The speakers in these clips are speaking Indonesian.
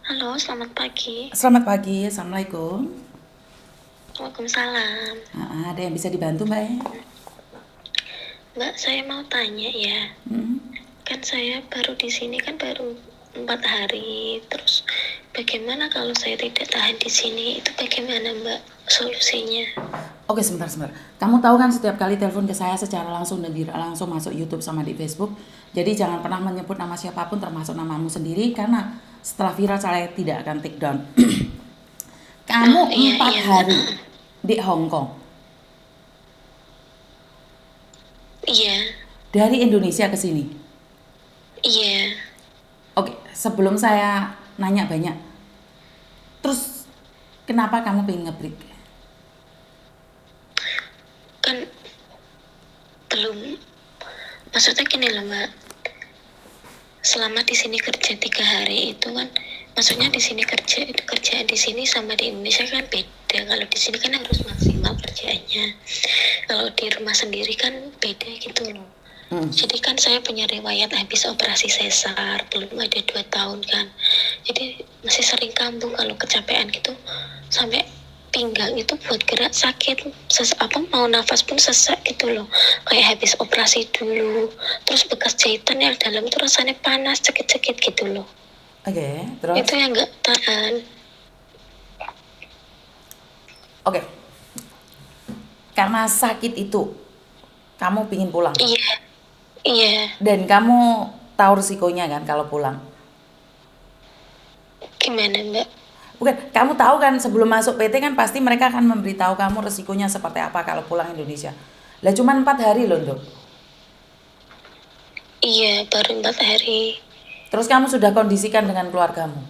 Halo, selamat pagi. Selamat pagi, Assalamualaikum. Waalaikumsalam. Ada yang bisa dibantu Mbak ya? Mbak, saya mau tanya ya. Kan saya baru di sini kan baru 4 hari. Terus bagaimana kalau saya tidak tahan di sini? Itu bagaimana Mbak solusinya? Oke, sebentar. Kamu tahu kan setiap kali telepon ke saya secara langsung dan tidak langsung masuk YouTube sama di Facebook. Jadi jangan pernah menyebut nama siapapun termasuk namamu sendiri karena setelah viral saya tidak akan take down. Kamu Oh iya 4 iya Mbak. hari di Hong Kong Iya dari Indonesia ke sini. iya. Oke, sebelum saya nanya banyak, terus kenapa kamu pengen nge-break? Kan belum. Maksudnya gini loh Mbak. Selama di sini kerja 3 hari itu kan, maksudnya di sini kerjaan di sini sama di Indonesia kan beda. Kalau di sini kan harus maksimal kerjaannya. Kalau di rumah sendiri kan beda gitu loh. Jadi kan saya punya riwayat habis operasi sesar, belum ada 2 tahun kan. Jadi masih sering kambuh kalau kecapean gitu, sampai pinggang itu buat gerak sakit, mau nafas pun sesak gitu loh, kayak habis operasi dulu. Terus bekas jahitan yang dalam itu rasanya panas, cekit-cekit gitu loh. Oke, Itu terus? yang nggak tahan. Oke, karena sakit itu kamu pingin pulang Iya iya. dan kamu tahu risikonya kan kalau pulang. Gimana Mbak? Bukan, kamu tahu kan sebelum masuk PT kan pasti mereka akan memberitahu kamu risikonya seperti apa kalau pulang Indonesia. Lah cuma 4 hari loh dok. Iya, baru 4 hari. Terus kamu sudah kondisikan dengan keluargamu.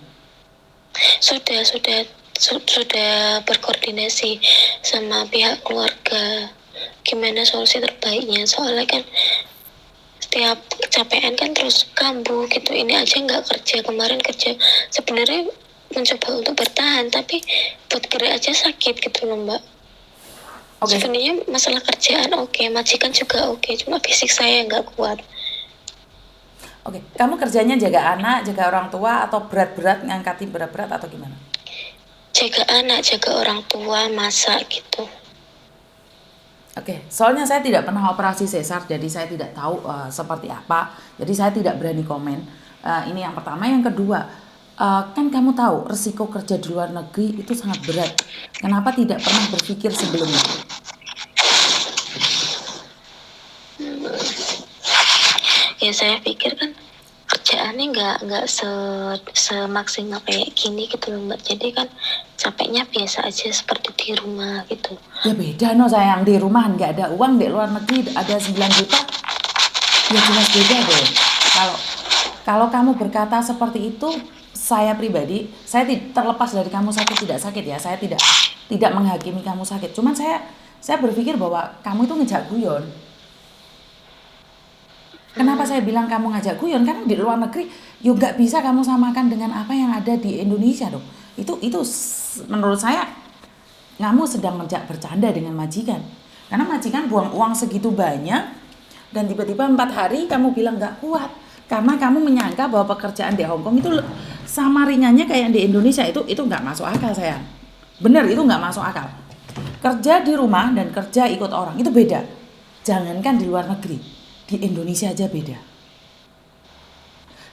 Sudah berkoordinasi sama pihak keluarga gimana solusi terbaiknya, soalnya kan setiap kecapean kan terus kambuh gitu. Ini aja nggak kerja, kemarin kerja sebenarnya mencoba untuk bertahan, tapi buat gerak aja sakit gitu loh Mbak. Oke, Sebenarnya masalah kerjaan oke, majikan juga oke, cuma fisik saya nggak kuat. oke. Kamu kerjanya jaga anak, jaga orang tua atau berat-berat ngangkatin berat-berat atau gimana? Jaga anak, jaga orang tua, masak gitu. Oke, soalnya saya tidak pernah operasi sesar, jadi saya tidak tahu seperti apa. Jadi saya tidak berani komen. Ini yang pertama. Yang kedua, kan kamu tahu resiko kerja di luar negeri itu sangat berat. Kenapa tidak pernah berpikir sebelumnya? Ya saya pikir kan kerjaannya nggak semaksimal kayak gini gitu loh Mbak. Jadi kan capeknya biasa aja seperti di rumah gitu. Ya beda no sayang, di rumah nggak ada uang, di luar negeri ada 9 juta, ya jelas beda dong. Kalau kalau kamu berkata seperti itu, saya pribadi, saya terlepas dari kamu sakit tidak sakit ya, saya tidak menghakimi kamu sakit. Cuman saya berpikir bahwa kamu itu ngejak guyon. Kenapa saya bilang kamu ngajak guyon? Karena di luar negeri, yuk nggak bisa kamu samakan dengan apa yang ada di Indonesia dong. Itu menurut saya kamu sedang bercanda dengan majikan. Karena majikan buang uang segitu banyak dan tiba-tiba 4 hari kamu bilang nggak kuat. Karena kamu menyangka bahwa pekerjaan di Hong Kong itu sama ringannya kayak di Indonesia, itu nggak masuk akal sayang. Bener, itu nggak masuk akal. Kerja di rumah dan kerja ikut orang itu beda. Jangankan di luar negeri, di Indonesia aja beda.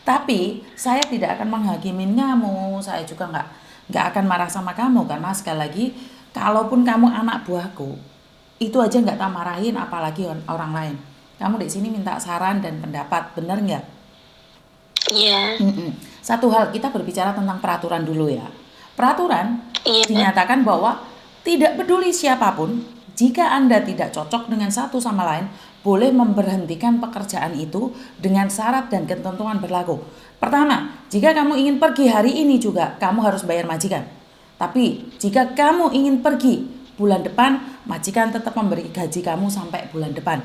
Tapi saya tidak akan menghakimi kamu, saya juga nggak akan marah sama kamu karena sekali lagi, kalaupun kamu anak buahku, itu aja nggak tak marahin, apalagi orang lain. Kamu di sini minta saran dan pendapat, bener nggak? Iya Satu hal, kita berbicara tentang peraturan dulu ya. Peraturan iya Mbak. dinyatakan bahwa tidak peduli siapapun, jika Anda tidak cocok dengan satu sama lain, boleh memberhentikan pekerjaan itu dengan syarat dan ketentuan berlaku. Pertama, jika kamu ingin pergi hari ini juga, kamu harus bayar majikan. Tapi jika kamu ingin pergi bulan depan, majikan tetap memberi gaji kamu sampai bulan depan.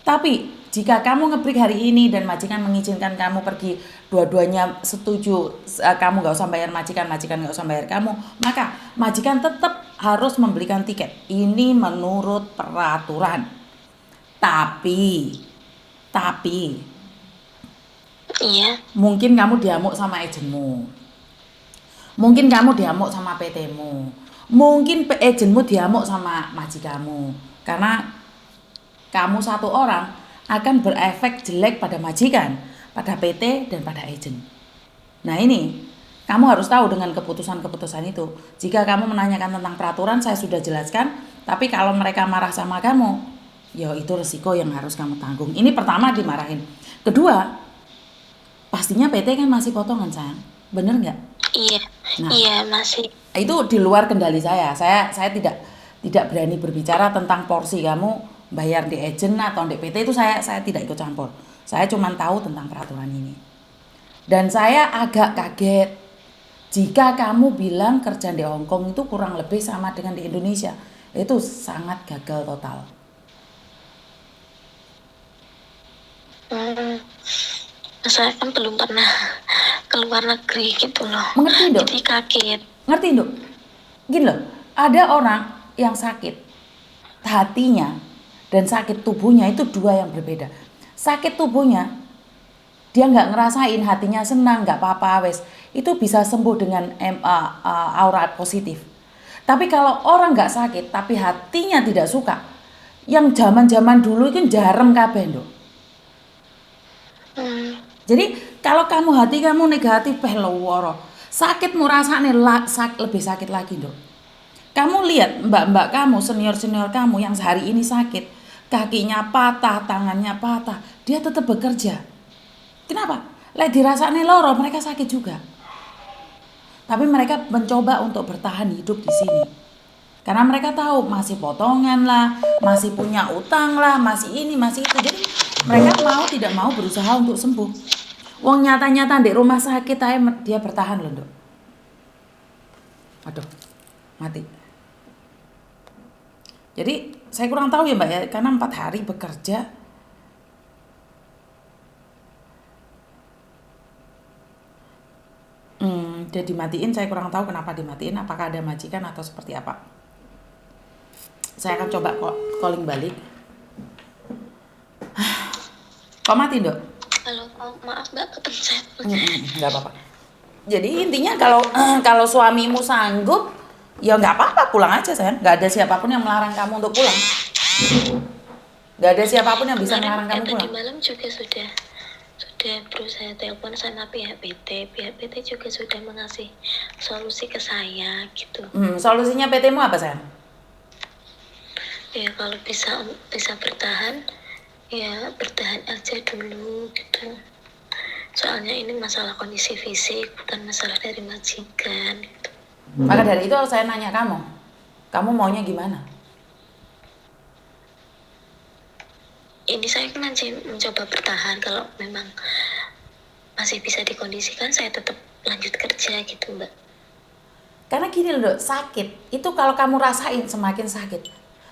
Tapi jika kamu ngebreak hari ini dan majikan mengizinkan kamu pergi, dua-duanya setuju, kamu gak usah bayar majikan, majikan gak usah bayar kamu, maka majikan tetap harus membelikan tiket. Ini menurut peraturan. Tapi Iya mungkin kamu diamuk sama agenmu. Mungkin kamu diamuk sama PT-mu. Mungkin agentmu diamuk sama majikanmu. Karena kamu satu orang akan berefek jelek pada majikan, pada PT, dan pada agent. Nah ini, kamu harus tahu dengan keputusan-keputusan itu. Jika kamu menanyakan tentang peraturan, saya sudah jelaskan. Tapi kalau mereka marah sama kamu, ya itu resiko yang harus kamu tanggung. Ini pertama dimarahin. Kedua, pastinya PT kan masih potongan, sayang. Bener nggak? Iya, Nah, iya masih. itu di luar kendali saya. Saya tidak berani berbicara tentang porsi kamu bayar di agent atau di PT, itu saya tidak ikut campur. Saya cuma tahu tentang peraturan ini. Dan saya agak kaget jika kamu bilang kerja di Hong Kong itu kurang lebih sama dengan di Indonesia. Itu sangat gagal total. Saya kan belum pernah ke luar negeri gitu loh. Mengerti, Dok? Jadi kaget. Ngerti, Dok? Gini loh, ada orang yang sakit hatinya dan sakit tubuhnya itu dua yang berbeda. Sakit tubuhnya dia nggak ngerasain, hatinya senang, nggak apa-apa, wes itu bisa sembuh dengan aura positif. Tapi kalau orang nggak sakit tapi hatinya tidak suka, yang zaman-zaman dulu itu jarem kabeh, Dok. Jadi kalau kamu hati kamu negatif loworo, sakitmu rasanya lebih sakit lagi, Dok. Kamu lihat mbak-mbak kamu, senior-senior kamu yang sehari ini sakit, kakinya patah, tangannya patah, dia tetap bekerja. Kenapa? Lek dirasane loro, mereka sakit juga. Tapi mereka mencoba untuk bertahan hidup di sini. Karena mereka tahu masih potongan lah, masih punya utang lah, masih ini, masih itu. Jadi mereka mau tidak mau berusaha untuk sembuh. Wong nyata-nyata di rumah sakit aja dia bertahan loh, Dok. Aduh, mati. Jadi saya kurang tahu ya Mbak ya, karena 4 hari bekerja. Dia dimatiin, saya kurang tahu kenapa dimatiin, apakah ada majikan atau seperti apa. Saya akan coba calling balik. Kok mati, Dok? Halo, maaf Mbak, kepencet. Nggak apa-apa. Jadi intinya kalau suamimu sanggup, ya nggak apa-apa, pulang aja sayang. Nggak ada siapapun yang melarang kamu untuk pulang. Nggak ada siapapun yang bisa melarang kamu pulang. Tadi malam juga sudah berusaha telepon sama pihak PT juga sudah mengasih solusi ke saya gitu. Solusinya PT-mu apa sayang? Ya kalau bisa bertahan, ya bertahan aja dulu gitu. Soalnya ini masalah kondisi fisik, bukan masalah dari majikan gitu. Maka dari itu saya nanya kamu maunya gimana? Ini saya masih mencoba bertahan, kalau memang masih bisa dikondisikan saya tetap lanjut kerja gitu Mbak. Karena gini loh, Dok, sakit itu kalau kamu rasain semakin sakit.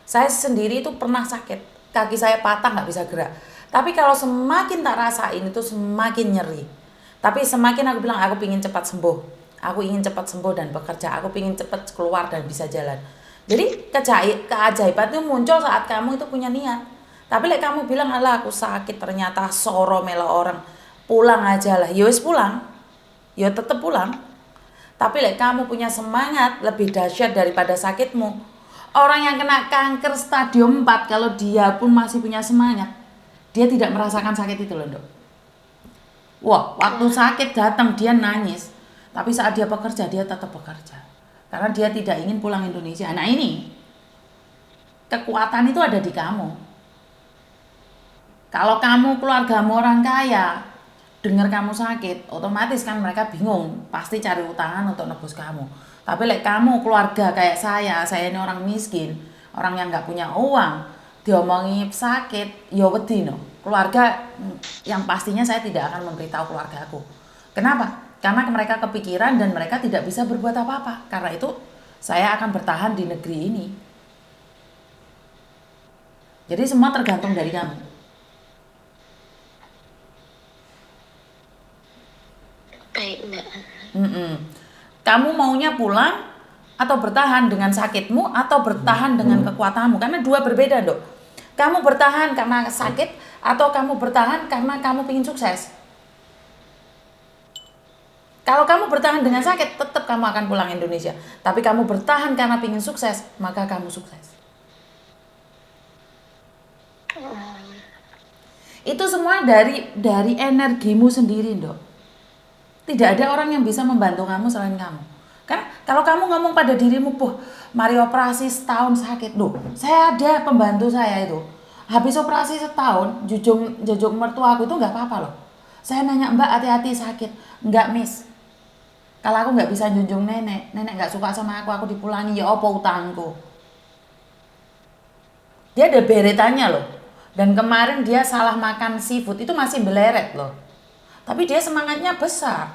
Saya sendiri itu pernah sakit, kaki saya patah nggak bisa gerak. Tapi kalau semakin tak rasain itu semakin nyeri. Tapi semakin aku bilang aku ingin cepat sembuh, aku ingin cepat sembuh dan bekerja, aku ingin cepat keluar dan bisa jalan. Jadi keajaiban itu muncul saat kamu itu punya niat. Tapi lek kamu bilang alah aku sakit ternyata soro melo orang, pulang aja lah, ya wis pulang, ya tetep pulang. Tapi lek kamu punya semangat lebih dahsyat daripada sakitmu. Orang yang kena kanker stadium 4 kalau dia pun masih punya semangat, dia tidak merasakan sakit itu loh, Dok. Wah, waktu sakit datang dia nangis, tapi saat dia bekerja dia tetap bekerja. Karena dia tidak ingin pulang Indonesia. Nah ini, kekuatan itu ada di kamu. Kalau kamu keluargamu orang kaya, dengar kamu sakit, otomatis kan mereka bingung, pasti cari utangan untuk nebus kamu. Tapi kamu keluarga kayak saya ini orang miskin, orang yang nggak punya uang, diomongi sakit, ya wedi no. Keluarga yang pastinya saya tidak akan memberitahu keluargaku. Kenapa? Karena mereka kepikiran dan mereka tidak bisa berbuat apa-apa. Karena itu saya akan bertahan di negeri ini. Jadi semua tergantung dari kamu. Baik Mbak. Kamu maunya pulang atau bertahan dengan sakitmu atau bertahan dengan kekuatanmu? Karena dua berbeda, Dok. Kamu bertahan karena sakit atau kamu bertahan karena kamu ingin sukses? Kalau kamu bertahan dengan sakit, tetap kamu akan pulang Indonesia. Tapi kamu bertahan karena ingin sukses, maka kamu sukses. Itu semua dari energimu sendiri, Dok. Tidak ada orang yang bisa membantu kamu selain kamu. Karena kalau kamu ngomong pada dirimu, mari operasi setahun sakit. Loh, saya ada pembantu saya itu. Habis operasi setahun, jujung mertua aku itu nggak apa-apa loh. Saya nanya, Mbak hati-hati sakit. Nggak, Miss. Kalau aku nggak bisa junjung nenek nggak suka sama aku dipulangi, ya apa utangku. Dia ada beretannya loh. Dan kemarin dia salah makan seafood, itu masih beleret loh. Tapi dia semangatnya besar.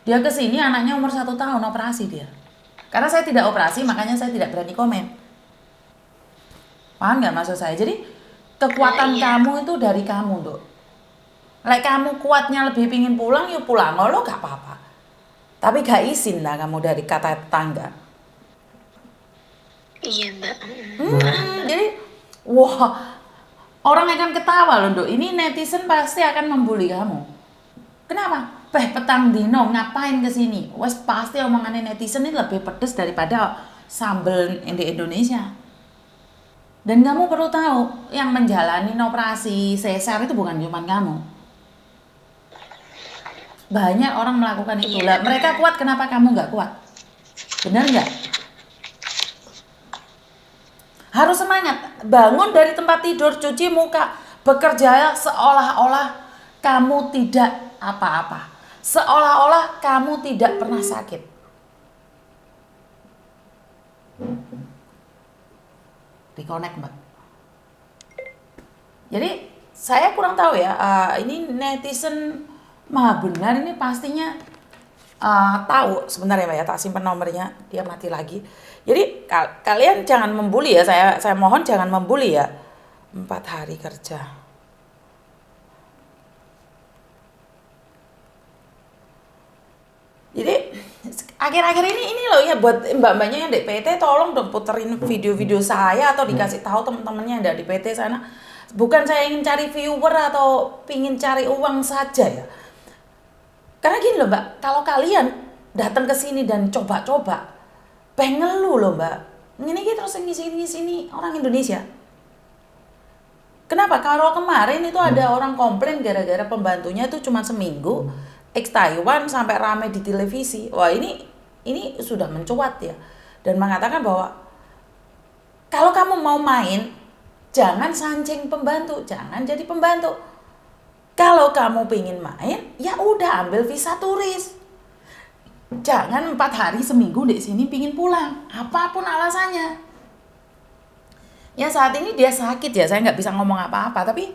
Dia kesini anaknya umur 1 tahun operasi dia. Karena saya tidak operasi, makanya saya tidak berani komen. Paham nggak maksud saya? Jadi kekuatan kamu itu dari kamu, Dok. Like kamu kuatnya lebih pingin pulang, yuk pulang. Lo gak apa-apa. Tapi gak izin lah kamu dari kata tetangga. Iya, Mbak. Jadi, wah, orang akan ketawa loh, Dok. Ini netizen pasti akan membuli kamu. Kenapa? Petang dino ngapain kesini? Wes pasti omongannya netizen ini lebih pedes daripada sambal di Indonesia. Dan kamu perlu tahu, yang menjalani operasi sesar itu bukan cuma kamu. Banyak orang melakukan itu. Lah, mereka kuat, kenapa kamu nggak kuat? Benar nggak? Harus semangat. Bangun dari tempat tidur, cuci muka, bekerja seolah-olah kamu tidak apa-apa. Seolah-olah kamu tidak pernah sakit. Reconnect, Mbak. Jadi saya kurang tahu ya, ini netizen maha benar ini pastinya tahu. Sebentar ya, Mbak ya, tak simpan nomornya, dia mati lagi. Jadi kalian jangan membuli ya, saya mohon jangan membuli ya. 4 hari kerja. Jadi akhir-akhir ini loh ya, buat mbak-mbaknya yang di PT, tolong dong puterin video-video saya atau dikasih tahu teman-temannya yang ada di PT sana. Bukan saya ingin cari viewer atau ingin cari uang saja ya. Karena gini loh, Mbak, kalau kalian datang ke sini dan coba-coba, pengen lu loh, Mbak. Ini terus ngisi orang Indonesia. Kenapa? Kalau kemarin itu ada orang komplain gara-gara pembantunya itu cuma seminggu, ex Taiwan sampai rame di televisi. Wah, ini sudah mencuat ya. Dan mengatakan bahwa kalau kamu mau main, jangan sancing pembantu, jangan jadi pembantu. Kalau kamu pengen main, ya udah ambil visa turis. Jangan 4 hari seminggu di sini pingin pulang, apapun alasannya. Ya saat ini dia sakit ya, saya nggak bisa ngomong apa-apa. Tapi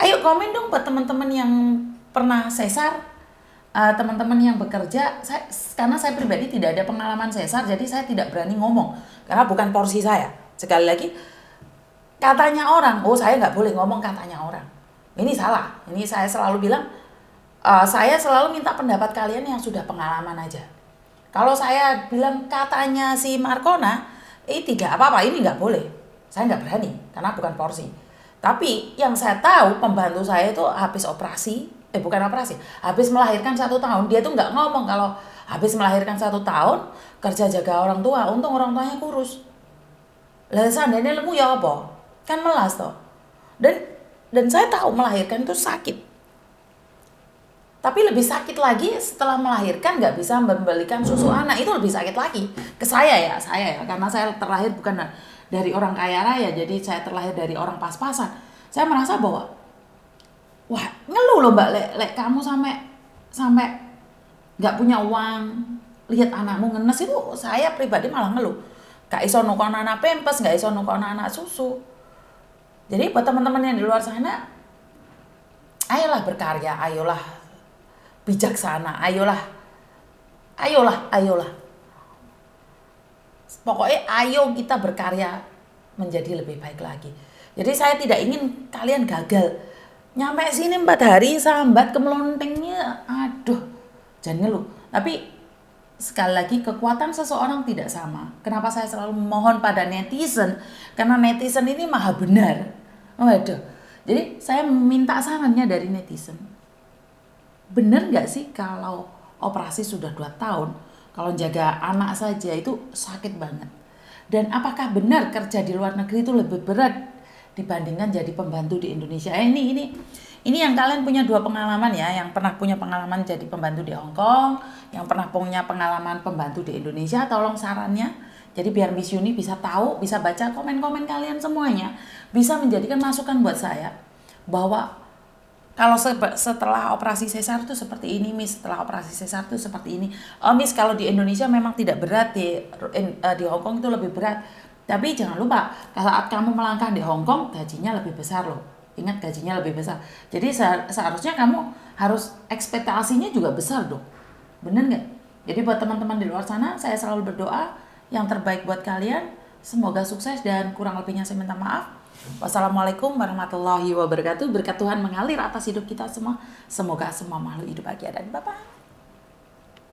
ayo komen dong buat teman-teman yang pernah sesar, teman-teman yang bekerja. Karena saya pribadi tidak ada pengalaman sesar, jadi saya tidak berani ngomong karena bukan porsi saya. Sekali lagi, katanya orang, saya nggak boleh ngomong katanya orang. Ini salah. Ini saya selalu bilang, saya selalu minta pendapat kalian yang sudah pengalaman aja. Kalau saya bilang katanya si Markona, tidak apa-apa, ini nggak boleh. Saya nggak berani, karena bukan porsi. Tapi yang saya tahu, pembantu saya itu habis operasi, habis melahirkan 1 tahun, dia tuh nggak ngomong kalau habis melahirkan 1 tahun, kerja jaga orang tua, untung orang tuanya kurus. Lah seandainya lemu ya apa? Kan melas toh. Dan saya tahu melahirkan itu sakit. Tapi lebih sakit lagi setelah melahirkan nggak bisa membelikan susu anak, itu lebih sakit lagi. Ke saya ya, karena saya terlahir bukan dari orang kaya raya, jadi saya terlahir dari orang pas-pasan. Saya merasa bahwa, wah ngeluh loh Mbak, lek kamu sampai nggak punya uang, lihat anakmu ngenes, itu saya pribadi malah ngeluh. Gak iso nukon anak pempes, gak iso nukon anak susu. Jadi buat teman-teman yang di luar sana, ayolah berkarya, ayolah bijaksana, ayolah. Pokoknya ayo kita berkarya menjadi lebih baik lagi. Jadi saya tidak ingin kalian gagal. Nyampe sini 4 hari sambat kemelontengnya, aduh, jangan ngeluh. Tapi sekali lagi, kekuatan seseorang tidak sama. Kenapa saya selalu memohon pada netizen? Karena netizen ini maha benar. Waduh. Jadi saya minta sarannya dari netizen. Benar nggak sih kalau operasi sudah 2 tahun. Kalau jaga anak saja itu sakit banget. Dan apakah benar kerja di luar negeri itu lebih berat dibandingkan jadi pembantu di Indonesia? Ini yang kalian punya 2 pengalaman ya, yang pernah punya pengalaman jadi pembantu di Hong Kong, yang pernah punya pengalaman pembantu di Indonesia, tolong sarannya. Jadi biar Miss Yuni bisa tahu, bisa baca komen-komen kalian semuanya, bisa menjadikan masukan buat saya bahwa kalau setelah operasi sesar itu seperti ini, Miss. Setelah operasi sesar itu seperti ini. Oh, Miss, kalau di Indonesia memang tidak berat, di Hong Kong itu lebih berat. Tapi jangan lupa, saat kamu melangkah di Hong Kong, gajinya lebih besar loh. Ingat, gajinya lebih besar. Jadi seharusnya kamu harus ekspektasinya juga besar dong. Bener nggak? Jadi buat teman-teman di luar sana, saya selalu berdoa yang terbaik buat kalian. Semoga sukses dan kurang lebihnya saya minta maaf. Wassalamualaikum warahmatullahi wabarakatuh. Berkat Tuhan mengalir atas hidup kita semua. Semoga semua makhluk hidup bahagia dan bye-bye.